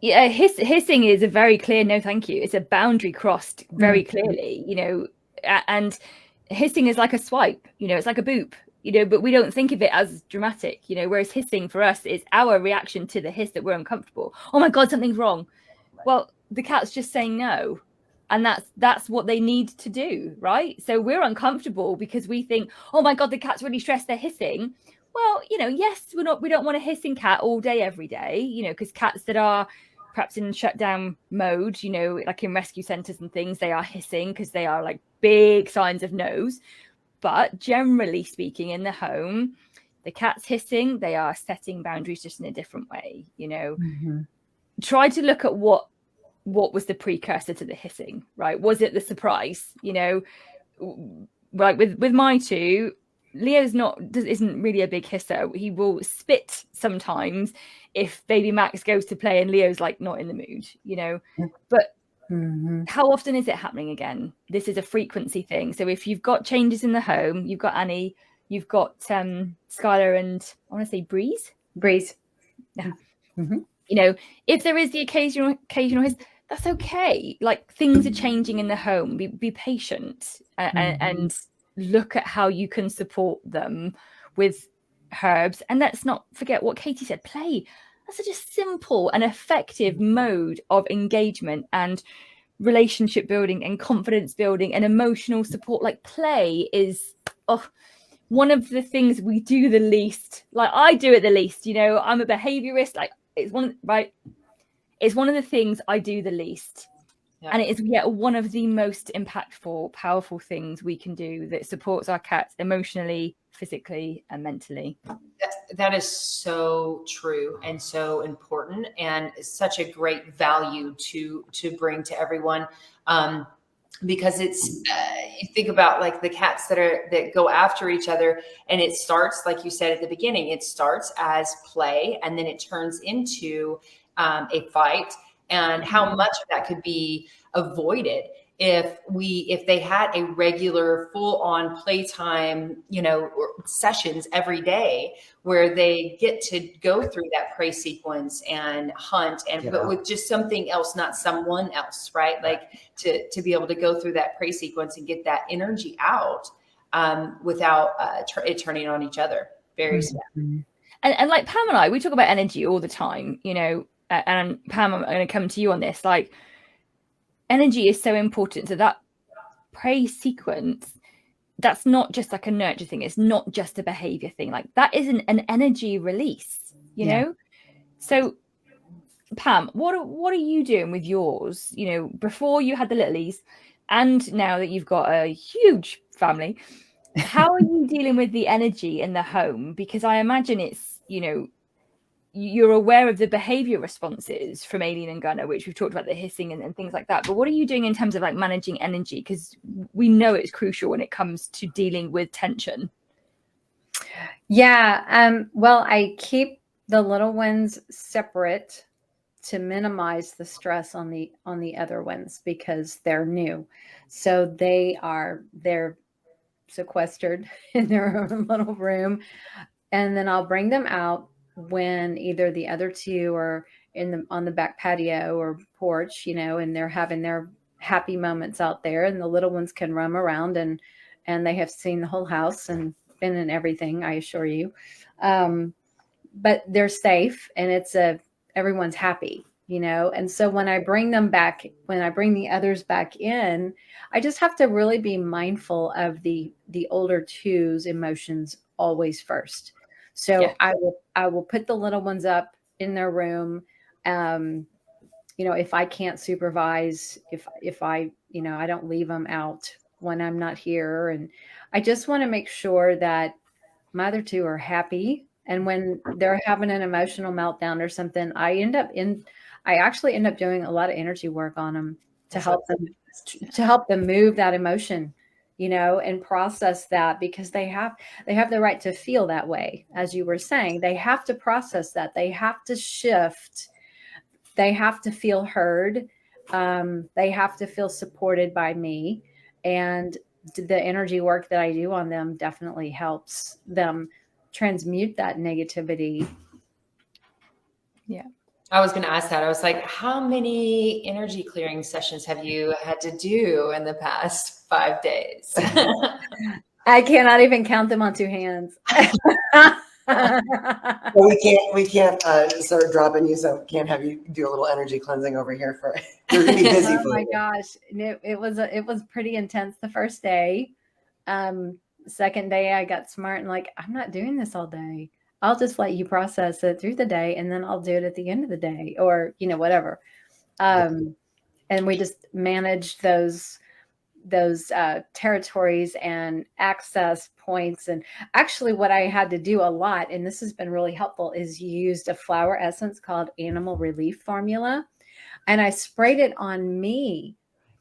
Yeah, hissing is a very clear no thank you. It's a boundary crossed very clearly, you know, and hissing is like a swipe, you know, it's like a boop. You know, but we don't think of it as dramatic, you know, whereas hissing for us is our reaction to the hiss that we're uncomfortable. Oh my God, something's wrong. Well, the cat's just saying no. And that's what they need to do, right? So we're uncomfortable because we think, oh my God, the cat's really stressed, they're hissing. Well, yes, we don't want a hissing cat all day, every day, because cats that are perhaps in shutdown mode, like in rescue centers and things, they are hissing because they are like big signs of no's. But generally speaking, in the home, the cat's hissing, they are setting boundaries just in a different way, Try to look at what was the precursor to the hissing, right? Was it the surprise? Like with my two, Leo's isn't really a big hisser. He will spit sometimes if baby Max goes to play and Leo's like not in the mood, but how often is it happening again? This is a frequency thing. So if you've got changes in the home, you've got Annie, you've got Skylar, and I want to say Breeze. Yeah. If there is the occasional hiss, that's okay. Like, things are changing in the home. Be patient and look at how you can support them with herbs. And let's not forget what Katie said, play. That's such a simple and effective mode of engagement and relationship building and confidence building and emotional support. Like, play is one of the things we do the least. Like, I do it the least. I'm a behaviorist. Like, it's one of the things I do the least. Yeah. And it is one of the most impactful, powerful things we can do that supports our cats emotionally, physically, and mentally. That is so true and so important, and such a great value to bring to everyone. Because it's you think about like the cats that go after each other, and it starts, like you said at the beginning, it starts as play and then it turns into a fight, and how much of that could be avoided if they had a regular full-on playtime, sessions every day where they get to go through that prey sequence and hunt, but with just something else, not someone else, right? Like to be able to go through that prey sequence and get that energy out without it turning on each other. Very sad. And like Pam and I, we talk about energy all the time, and Pam, I'm going to come to you on this. Like, energy is so important. So that prey sequence, that's not just like a nurture thing. It's not just a behavior thing. Like, that is an energy release, you know? So Pam, what are you doing with yours? Before you had the littlies and now that you've got a huge family, how are you dealing with the energy in the home? Because I imagine it's, you're aware of the behavior responses from Aileen and Gunnar, which we've talked about, the hissing and things like that. But what are you doing in terms of like managing energy? Because we know it's crucial when it comes to dealing with tension. Yeah. Well, I keep the little ones separate to minimize the stress on the other ones because they're new. So they're sequestered in their own little room. And then I'll bring them out when either the other two are on the back patio or porch, and they're having their happy moments out there, and the little ones can roam around and they have seen the whole house and been in everything, I assure you. But they're safe, and everyone's happy, and so when I bring the others back in, I just have to really be mindful of the older two's emotions always first. So I will put the little ones up in their room. If I can't supervise, if I don't leave them out when I'm not here. And I just want to make sure that my other two are happy. And when they're having an emotional meltdown or something, I actually end up doing a lot of energy work on them to help them move that emotion, and process that, because they have the right to feel that way. As you were saying, they have to process that. They have to shift. They have to feel heard. They have to feel supported by me. And the energy work that I do on them definitely helps them transmute that negativity. Yeah. I was going to ask that. I was like, how many energy clearing sessions have you had to do in the past 5 days? I cannot even count them on two hands. But we can't start dropping you, so can't have you do a little energy cleansing over here for. You're gonna be busy. Oh my gosh, it was pretty intense the first day. Second day I got smart and like, I'm not doing this all day. I'll just let you process it through the day, and then I'll do it at the end of the day, or whatever. And we just managed those territories and access points. And actually what I had to do a lot, and this has been really helpful, is used a flower essence called Animal Relief Formula. And I sprayed it on me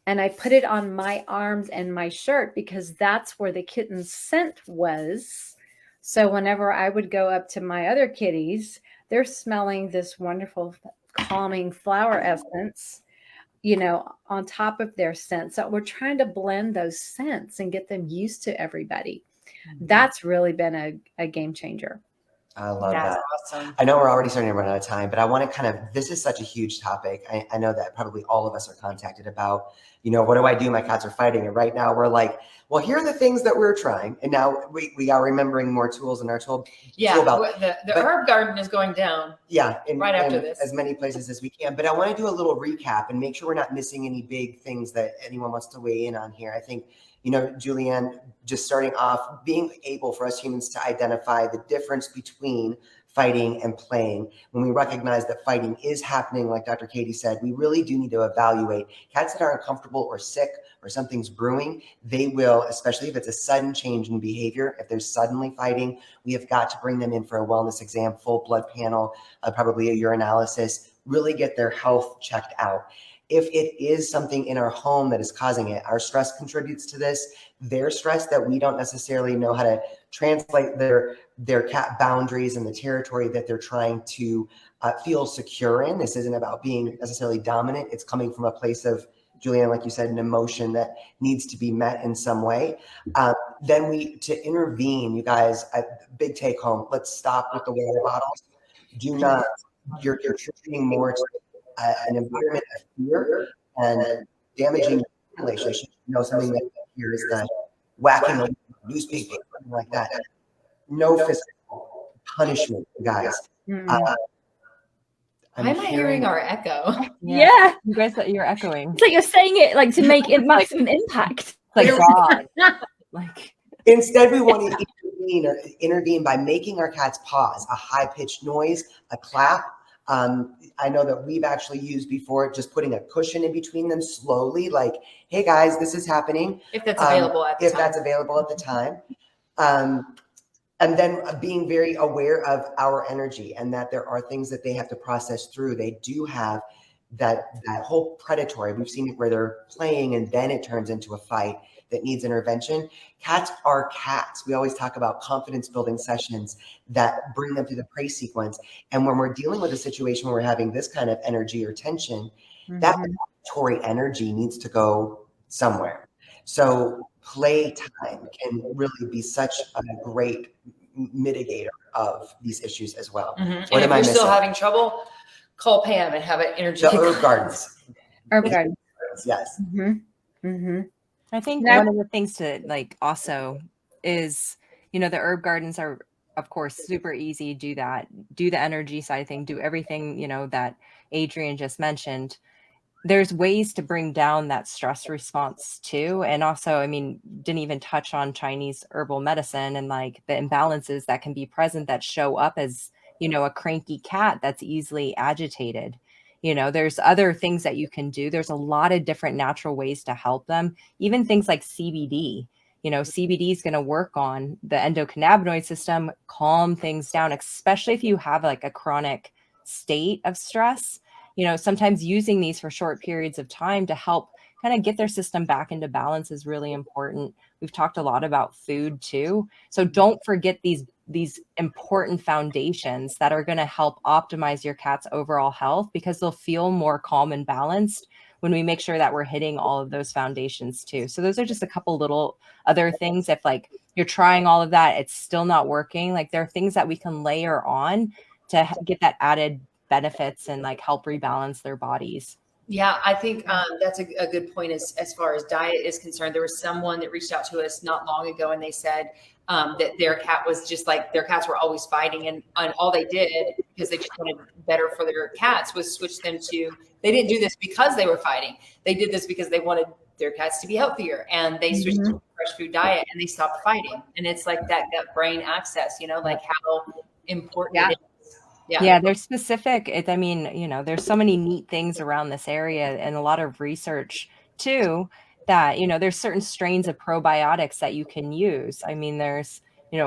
and I put it on my arms and my shirt because that's where the kitten's scent was. So whenever I would go up to my other kitties, they're smelling this wonderful calming flower essence, on top of their scent. So we're trying to blend those scents and get them used to everybody. That's really been a game changer. I love That's that. awesome. I know we're already starting to run out of time, but I want to this is such a huge topic. I know that probably all of us are contacted about, what do I do? My cats are fighting. And right now we're like, well, here are the things that we're trying. And now we are remembering more tools in our tool belt. The herb garden is going down. Yeah. Right after this. As many places as we can. But I want to do a little recap and make sure we're not missing any big things that anyone wants to weigh in on here. I think, Julianne, just starting off, being able for us humans to identify the difference between fighting and playing. When we recognize that fighting is happening, like Dr. Katie said, we really do need to evaluate. Cats that are uncomfortable or sick or something's brewing, they will, especially if it's a sudden change in behavior, if they're suddenly fighting, we have got to bring them in for a wellness exam, full blood panel, probably a urinalysis, really get their health checked out. If it is something in our home that is causing it, our stress contributes to this. Their stress that we don't necessarily know how to translate their cat boundaries and the territory that they're trying to feel secure in. This isn't about being necessarily dominant. It's coming from a place of, Julianne, like you said, an emotion that needs to be met in some way. Then to intervene, you guys, big take home, let's stop with the water bottles. Do not, you're contributing more to an environment of fear and damaging relationship. Something that here is that whacking a newspaper, something like that. No physical punishment, guys. Why am I hearing our echo? Yeah. You guys, you're echoing. It's like you're saying it like to make it maximum impact. Like God. Like instead, we want to intervene by making our cats pause, a high-pitched noise, a clap. I know that we've actually used before just putting a cushion in between them slowly, like, hey guys, this is happening. If that's available at the time. That's available at the time. And then being very aware of our energy and that there are things that they have to process through. They do have that whole predatory. We've seen it where they're playing and then it turns into a fight that needs intervention. Cats are cats. We always talk about confidence building sessions that bring them through the prey sequence. And when we're dealing with a situation where we're having this kind of energy or tension, that predatory energy needs to go somewhere. So playtime can really be such a great mitigator of these issues as well. And What if am I you're still missing? having trouble, call Pam and have an energy. The herb gardens. Herb garden. Yes. I think Yeah. one of the things to like also is, the herb gardens are, of course, super easy. Do that. Do the energy side thing. Do everything, that Adrienne just mentioned. There's ways to bring down that stress response too. And also, didn't even touch on Chinese herbal medicine and like the imbalances that can be present that show up as, a cranky cat that's easily agitated. There's other things that you can do. There's a lot of different natural ways to help them. Even things like CBD. CBD is going to work on the endocannabinoid system, calm things down, especially if you have like a chronic state of stress. Sometimes using these for short periods of time to help kind of get their system back into balance is really important. We've talked a lot about food too. So don't forget these important foundations that are going to help optimize your cat's overall health, because they'll feel more calm and balanced when we make sure that we're hitting all of those foundations too. So those are just a couple little other things. If like you're trying all of that, it's still not working, like there are things that we can layer on to get that added benefits and like help rebalance their bodies. Yeah, I think that's a good point as far as diet is concerned. There was someone that reached out to us not long ago, and they said that their cat was just like their cats were always fighting, and all they did, because they just wanted better for their cats, was switch them to. They didn't do this because they were fighting. They did this because they wanted their cats to be healthier, and they switched to a fresh food diet, and they stopped fighting. And it's like that gut brain access, like how important it is. Yeah, they're specific. I mean, there's so many neat things around this area and a lot of research too that, there's certain strains of probiotics that you can use. I mean, there's,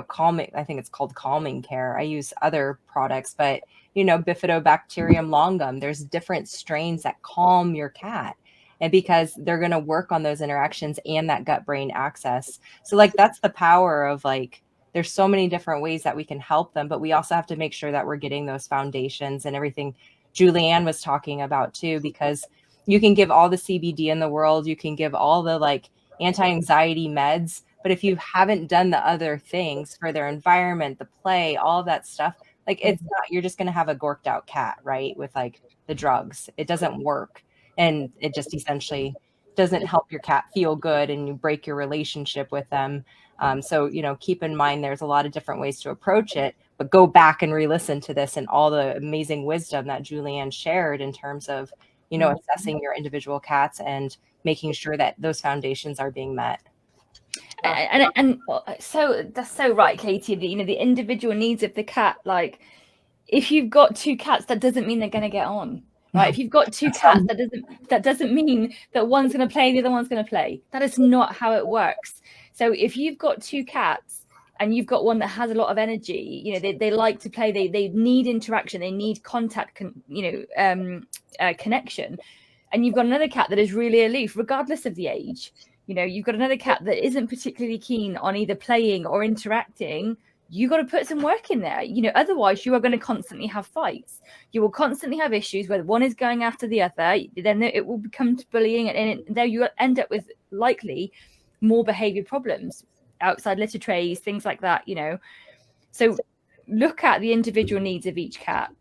calming, I think it's called calming care. I use other products, but, Bifidobacterium longum, there's different strains that calm your cat. And because they're going to work on those interactions and that gut brain access. So like, that's the power of like, there's so many different ways that we can help them, but we also have to make sure that we're getting those foundations and everything Julianne was talking about too, because you can give all the CBD in the world, you can give all the like anti-anxiety meds, but if you haven't done the other things for their environment, the play, all of that stuff, like it's not, you're just going to have a gorked out cat, right? With like the drugs, it doesn't work. And it just essentially doesn't help your cat feel good, and you break your relationship with them. So, keep in mind, there's a lot of different ways to approach it, but go back and re-listen to this and all the amazing wisdom that Julianne shared in terms of, assessing your individual cats and making sure that those foundations are being met. And so that's so right, Katie, the individual needs of the cat. Like if you've got two cats, that doesn't mean they're going to get on. Right. If you've got two cats, that doesn't mean that one's going to play, the other one's going to play. That is not how it works. So if you've got two cats and you've got one that has a lot of energy, they like to play, they need interaction, they need contact, connection. And you've got another cat that is really aloof, regardless of the age. You've got another cat that isn't particularly keen on either playing or interacting. You got to put some work in there. Otherwise you are going to constantly have fights. You will constantly have issues where one is going after the other. Then it will become bullying, and there you end up with likely more behavior problems, outside litter trays, things like that. So look at the individual needs of each cat.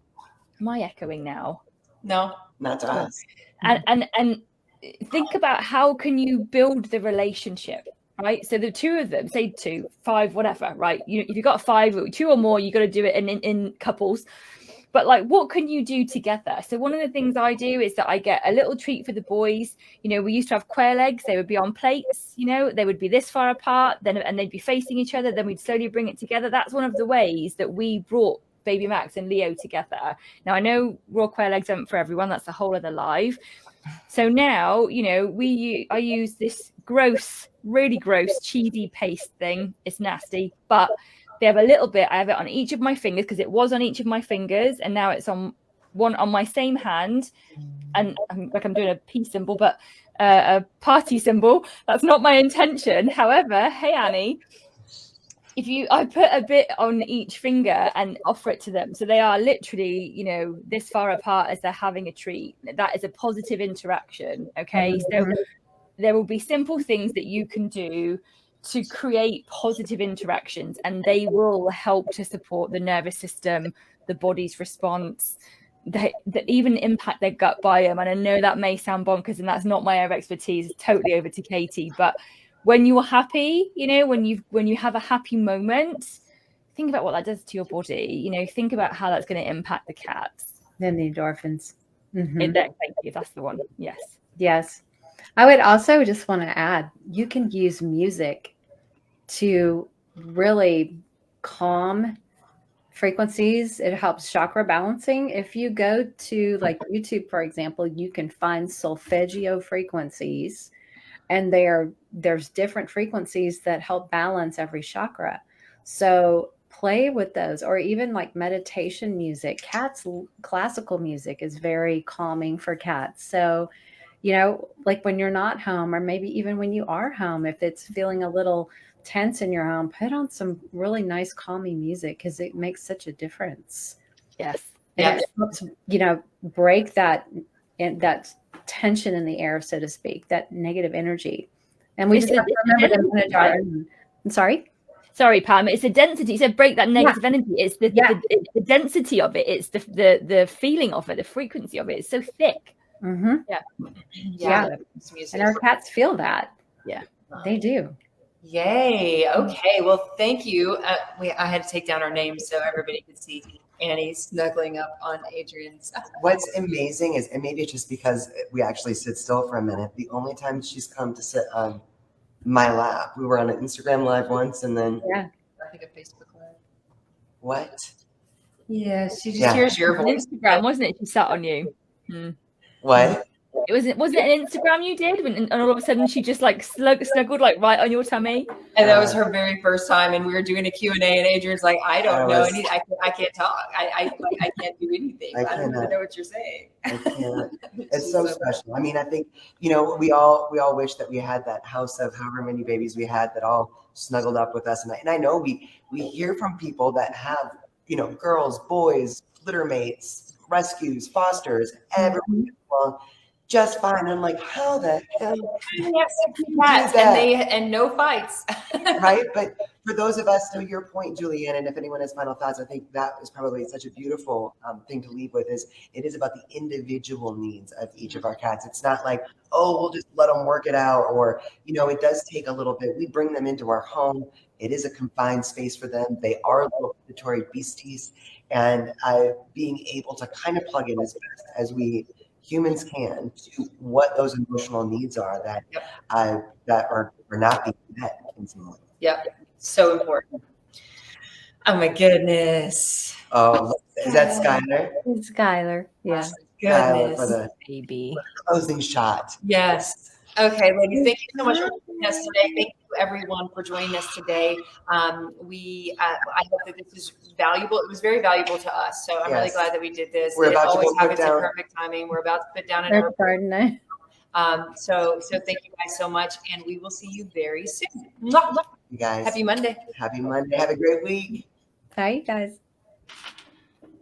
Am I echoing now? No, not to us. And think about how can you build the relationship. Right. So the two of them, say 2, 5, whatever. Right. If you've got 5, 2 or more, you got to do it in couples. But like, what can you do together? So one of the things I do is that I get a little treat for the boys. We used to have quail eggs. They would be on plates. They would be this far apart, and they'd be facing each other. Then we'd slowly bring it together. That's one of the ways that we brought baby Max and Leo together. Now I know raw quail eggs aren't for everyone. That's a whole other live. So now, I use this really gross, cheesy paste thing. It's nasty, but they have a little bit. I have it on each of my fingers because it was on each of my fingers, and now it's on one on my same hand. And I'm doing a peace symbol, but a party symbol. That's not my intention. However, hey Annie, I put a bit on each finger and offer it to them. So they are literally, this far apart as they're having a treat. That is a positive interaction. Okay. So there will be simple things that you can do to create positive interactions, and they will help to support the nervous system, the body's response, that even impact their gut biome. And I know that may sound bonkers, and that's not my area of expertise. It's totally over to Katie. But when you're happy, when you have a happy moment, think about what that does to your body. Think about how that's going to impact the cats. Then the endorphins. Mm-hmm. Thank you. That's the one. Yes. I would also just want to add, you can use music to really calm frequencies. It helps chakra balancing. If you go to like YouTube, for example, you can find solfeggio frequencies, and there's different frequencies that help balance every chakra. So play with those, or even like meditation music. Cats, classical music is very calming for cats. So, like when you're not home, or maybe even when you are home, if it's feeling a little tense in your home, put on some really nice calming music, because it makes such a difference. Yes. And it helps, break that tension in the air, so to speak, that negative energy. And we just have to remember to manage our own. I'm sorry, Pam. It's the density. So break that negative energy. It's the density of it. It's the feeling of it, the frequency of it. It's so thick. Mm-hmm. Yeah. It's music. And our cats feel that. Yeah. They do. Yay. Okay. Well, thank you. I had to take down our names so everybody could see Annie snuggling up on Adrian's. What's amazing is, and maybe it's just because we actually sit still for a minute, the only time she's come to sit on my lap, we were on an Instagram live once, and then Yeah. I think a Facebook Live. what? Yeah, she just Yeah. hears your On voice. Instagram, wasn't it? She sat on you. What? Wasn't it an Instagram you did? And all of a sudden she just like snuggled like right on your tummy. And that was her very first time, and we were doing a Q&A, and Adrian's like, I don't know. I can't talk. I can't do anything. I don't even know what you're saying. I can't. It's so special. I mean, I think, we all wish that we had that house of however many babies we had that all snuggled up with us. And I know we hear from people that have, girls, boys, litter mates, rescues, fosters, everyone gets along just fine. I'm like, how the hell? We have 60 cats and no fights. Right? But for those of us, to your point, Julianne, and if anyone has final thoughts, I think that is probably such a beautiful thing to leave with, is it is about the individual needs of each of our cats. It's not like, oh, we'll just let them work it out, or, it does take a little bit. We bring them into our home. It is a confined space for them. They are little predatory beasties, and being able to kind of plug in as best as we humans can to what those emotional needs are that are not being met continually. Yep. So important. Oh my goodness. Oh, is that Skylar? It's Skylar. Yeah. Skylar for Goodness. the Baby. closing shot. Yes. Okay, ladies, thank you so much for joining us today. Thank you everyone for joining us today. I hope that this is valuable. It was very valuable to us. So I'm really glad that we did this. We're It about to always go put happens in down. perfect timing. We're about to put down an Their garden. so thank you guys so much, and we will see you very soon. Mwah, mwah. You guys, Happy Monday. happy Monday. Have a great week. Bye, you guys.